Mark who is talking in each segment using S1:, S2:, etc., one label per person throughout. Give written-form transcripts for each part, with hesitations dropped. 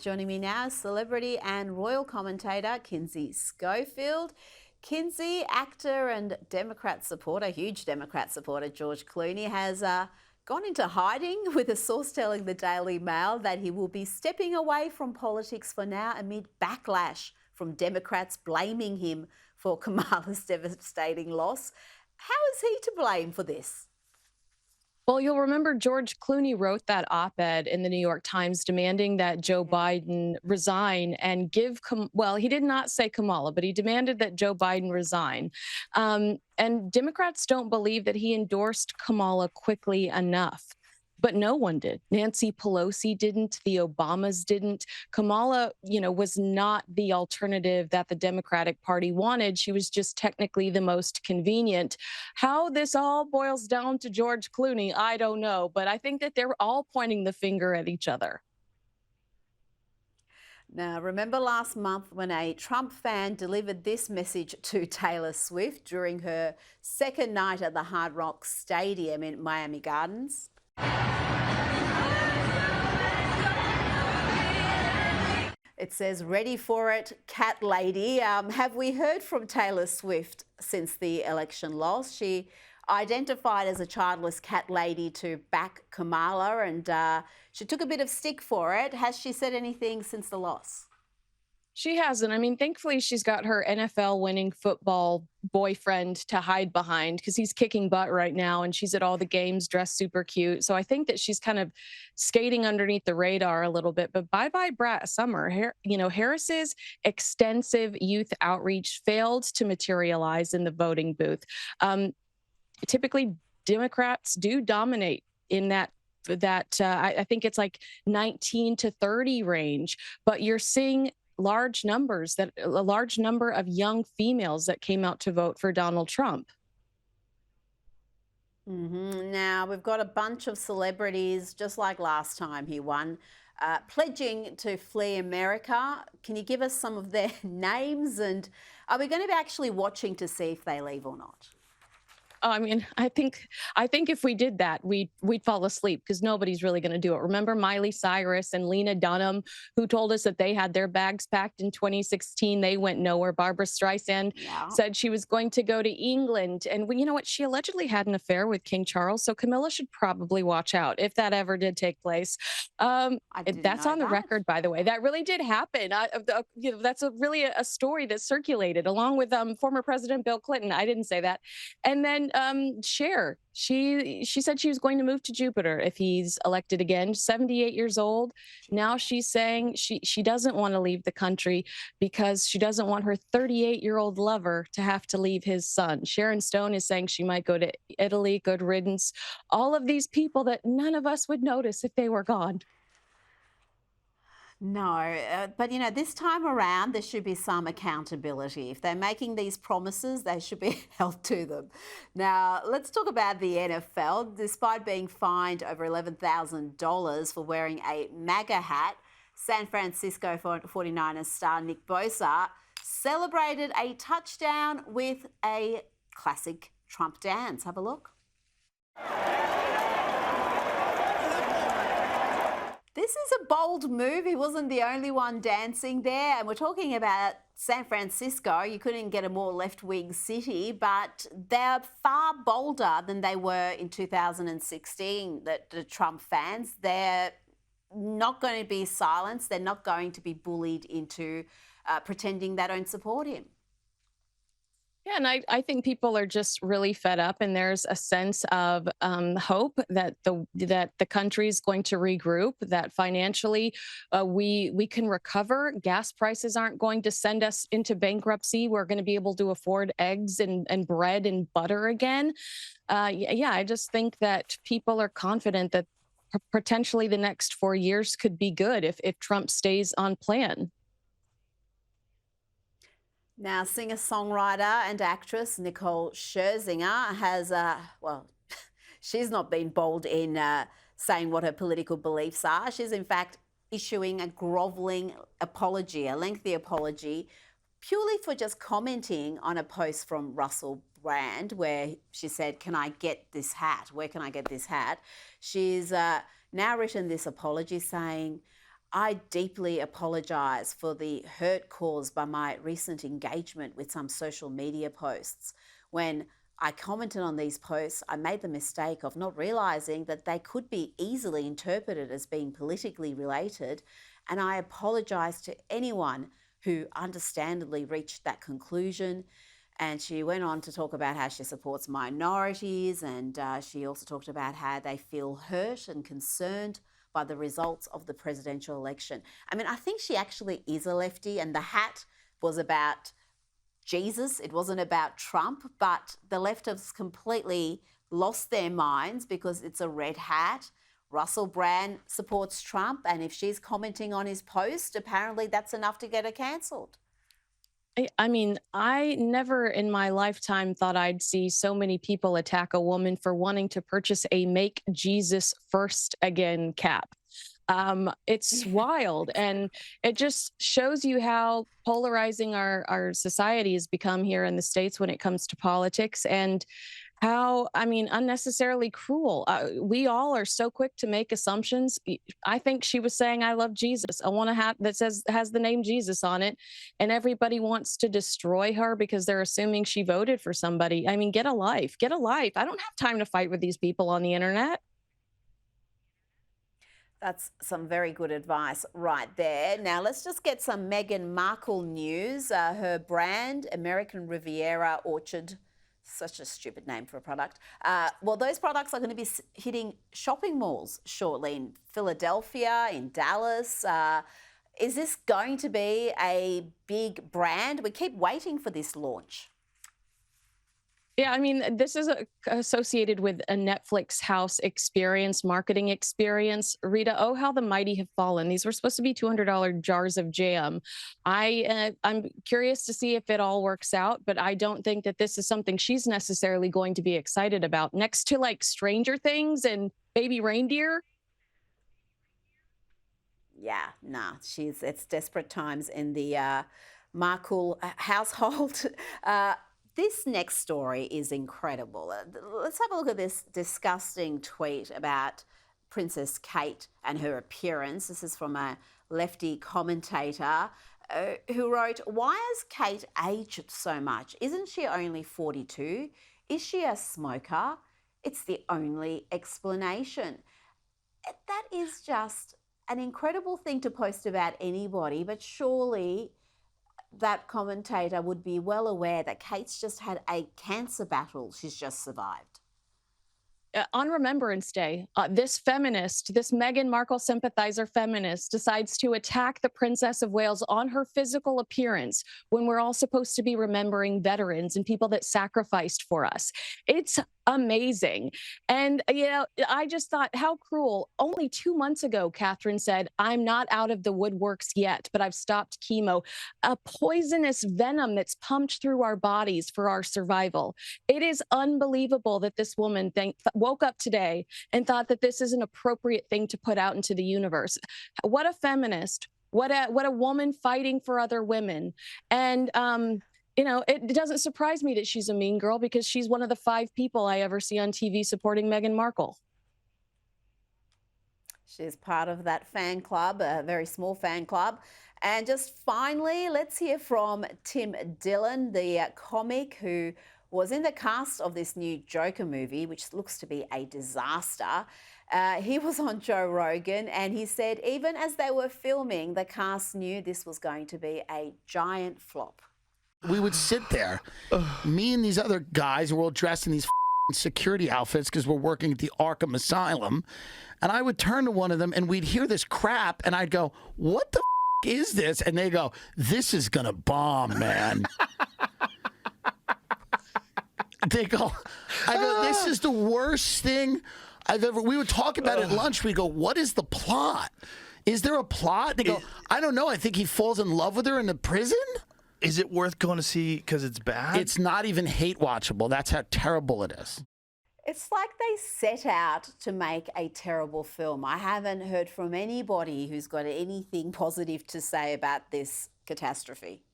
S1: Joining me now is celebrity and royal commentator Kinsey Schofield. Kinsey, actor and Democrat supporter, huge Democrat supporter George Clooney, has gone into hiding, with a source telling the Daily Mail that he will be stepping away from politics for now amid backlash from Democrats blaming him for Kamala's devastating loss. How is he to blame for this?
S2: Well, you'll remember George Clooney wrote that op-ed in the New York Times demanding that Joe Biden resign and well, he did not say Kamala, but he demanded that Joe Biden resign. And Democrats don't believe that he endorsed Kamala quickly enough. But no one did. Nancy Pelosi didn't. The Obamas didn't. Kamala, was not the alternative that the Democratic Party wanted. She was just technically the most convenient. How this all boils down to George Clooney, I don't know. But I think that they're all pointing the finger at each other.
S1: Now, remember last month when a Trump fan delivered this message to Taylor Swift during her second night at the Hard Rock Stadium in Miami Gardens? It says, "Ready for it, cat lady." Have we heard from Taylor Swift since the election loss? She identified as a childless cat lady to back Kamala, and she took a bit of stick for it. Has she said anything since the loss?
S2: She hasn't. I mean, thankfully, she's got her NFL winning football boyfriend to hide behind because he's kicking butt right now, and she's at all the games dressed super cute. So I think that she's kind of skating underneath the radar a little bit. But bye-bye, Brat Summer. Harris's extensive youth outreach failed to materialize in the voting booth. Typically, Democrats do dominate in that I think it's like 19 to 30 range, but you're seeing a large number of young females that came out to vote for Donald Trump.
S1: Now, we've got a bunch of celebrities, just like last time he won, pledging to flee America. Can you give us some of their names? And are we going to be actually watching to see if they leave or not?
S2: Oh, I mean, I think if we did that, we'd fall asleep because nobody's really going to do it. Remember Miley Cyrus and Lena Dunham, who told us that they had their bags packed in 2016. They went nowhere. Barbara Streisand said she was going to go to England. And you know what? She allegedly had an affair with King Charles. So Camilla should probably watch out if that ever did take place. That's on the record, by the way. That really did happen. That's really a story that circulated along with former President Bill Clinton. I didn't say that. And then Cher, she said she was going to move to Jupiter if he's elected again. 78 years old. Now she's saying she doesn't want to leave the country because she doesn't want her 38-year-old lover to have to leave his son. Sharon Stone is saying she might go to Italy. Good riddance. All of these people that none of us would notice if they were gone.
S1: No, but this time around, there should be some accountability. If they're making these promises, they should be held to them. Now, let's talk about the NFL. Despite being fined over $11,000 for wearing a MAGA hat, San Francisco 49ers star Nick Bosa celebrated a touchdown with a classic Trump dance. Have a look. This is a bold move. He wasn't the only one dancing there. And we're talking about San Francisco. You couldn't get a more left-wing city, but they're far bolder than they were in 2016, the Trump fans. They're not going to be silenced. They're not going to be bullied into pretending they don't support him.
S2: Yeah, and I think people are just really fed up, and there's a sense of hope that the country is going to regroup, that financially we can recover. Gas prices aren't going to send us into bankruptcy. We're going to be able to afford eggs and bread and butter again. I just think that people are confident that potentially the next 4 years could be good if Trump stays on plan.
S1: Now, singer-songwriter and actress Nicole Scherzinger has, she's not been bold in saying what her political beliefs are. She's, in fact, issuing a grovelling apology, a lengthy apology, purely for just commenting on a post from Russell Brand where she said, "Can I get this hat? Where can I get this hat?" She's now written this apology saying, I deeply apologise for the hurt caused by my recent engagement with some social media posts. When I commented on these posts, I made the mistake of not realising that they could be easily interpreted as being politically related, and I apologise to anyone who understandably reached that conclusion. And she went on to talk about how she supports minorities, and she also talked about how they feel hurt and concerned by the results of the presidential election. I mean, I think she actually is a lefty, and the hat was about Jesus. It wasn't about Trump, but the left has completely lost their minds because it's a red hat. Russell Brand supports Trump, and if she's commenting on his post, apparently that's enough to get her cancelled.
S2: I mean, I never in my lifetime thought I'd see so many people attack a woman for wanting to purchase a Make Jesus First Again cap. It's wild. And it just shows you how polarizing our society has become here in the States when it comes to politics, and how, I mean, unnecessarily cruel. We all are so quick to make assumptions. I think she was saying, I love Jesus. I want a hat that has the name Jesus on it. And everybody wants to destroy her because they're assuming she voted for somebody. I mean, get a life, get a life. I don't have time to fight with these people on the internet.
S1: That's some very good advice right there. Now, let's just get some Meghan Markle news. Her brand, American Riviera Orchard, such a stupid name for a product. Well, those products are going to be hitting shopping malls shortly in Philadelphia, in Dallas. Is this going to be a big brand? We keep waiting for this launch.
S2: Yeah, I mean, this is associated with a Netflix house experience, marketing experience. Rita, oh, how the mighty have fallen. These were supposed to be $200 jars of jam. I'm curious to see if it all works out, but I don't think that this is something she's necessarily going to be excited about. Next to like Stranger Things and Baby Reindeer.
S1: Yeah, nah, it's desperate times in the Markle household. This next story is incredible. Let's have a look at this disgusting tweet about Princess Kate and her appearance. This is from a lefty commentator who wrote, "Why has Kate aged so much? Isn't she only 42? Is she a smoker? It's the only explanation." That is just an incredible thing to post about anybody, but surely that commentator would be well aware that Kate's just had a cancer battle she's just survived.
S2: On Remembrance Day, this feminist, this Meghan Markle sympathizer feminist, decides to attack the Princess of Wales on her physical appearance when we're all supposed to be remembering veterans and people that sacrificed for us. It's amazing. And, I just thought, how cruel. Only 2 months ago, Catherine said, I'm not out of the woodworks yet, but I've stopped chemo. A poisonous venom that's pumped through our bodies for our survival. It is unbelievable that this woman woke up today and thought that this is an appropriate thing to put out into the universe. What a feminist. What a woman fighting for other women. And, it doesn't surprise me that she's a mean girl because she's one of the 5 people I ever see on TV supporting Meghan Markle.
S1: She's part of that fan club, a very small fan club. And just finally, let's hear from Tim Dillon, the comic who was in the cast of this new Joker movie, which looks to be a disaster. He was on Joe Rogan and he said even as they were filming, the cast knew this was going to be a giant flop.
S3: We would sit there, me and these other guys were all dressed in these security outfits because we're working at the Arkham Asylum, and I would turn to one of them and we'd hear this crap and I'd go, what the is this? And they go, this is gonna bomb, man. They go, I go, this is the worst thing I've ever, we would talk about it at lunch. We go, what is the plot? Is there a plot? They go, I don't know. I think he falls in love with her in the prison.
S4: Is it worth going to see because it's bad?
S3: It's not even hate watchable. That's how terrible it is.
S1: It's like they set out to make a terrible film. I haven't heard from anybody who's got anything positive to say about this catastrophe.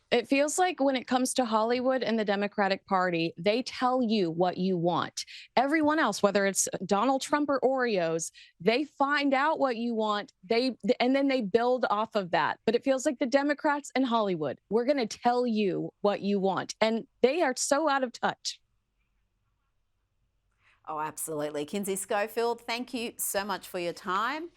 S2: It feels like when it comes to Hollywood and the Democratic Party, they tell you what you want. Everyone else, whether it's Donald Trump or Oreos, they find out what you want, and then they build off of that. But it feels like the Democrats and Hollywood, we're going to tell you what you want. And they are so out of touch.
S1: Oh, absolutely. Kinsey Schofield, thank you so much for your time.